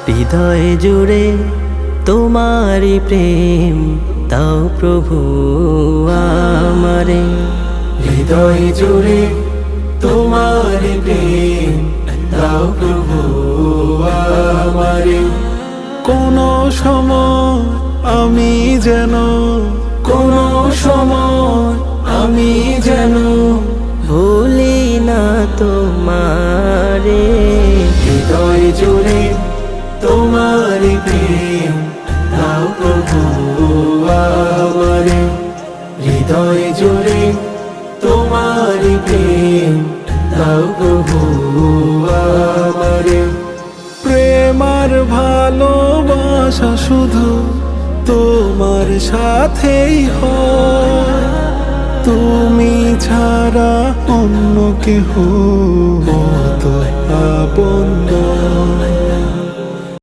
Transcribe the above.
হৃদয় জুড়ে তোমারি প্রেম দাও প্রভু আমারে। হৃদয় জুড়ে তোমারি প্রেম দাও প্রভু আমারে। কোনো সময় আমি যেন, কোনো সময় আমি যেন ভুলি না তোমারে। হৃদয় জুড়ে তোমারি প্রেম দাও প্রভু আমারে। হৃদয় জুড়ে তোমারি প্রেম দাও প্রভু আমারে। প্রেম আর ভালোবাসা শুধু তোমার সাথেই হয়, তুমি ছাড়া অন্য কেহ তো আপন নয়।